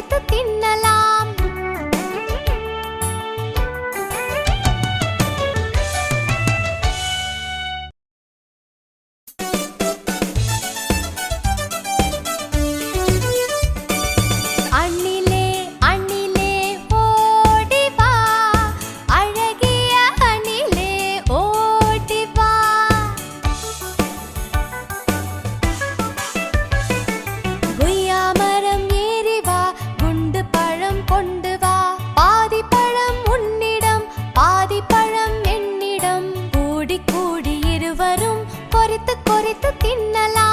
கொறித்து தின்னலாம். அணிலே அணிலே ஓடி வா, அழகிய அணிலே ஓடி வா. கொய்யா மரம் ஏறி வா, குண்டு பழம் கொண்டு வா. பாதி பழம் உன்னிடம், பாதி பழம் என்னிடம். கூடி கூடி இருவரும் கொறித்து கொறித்து தின்னலாம்.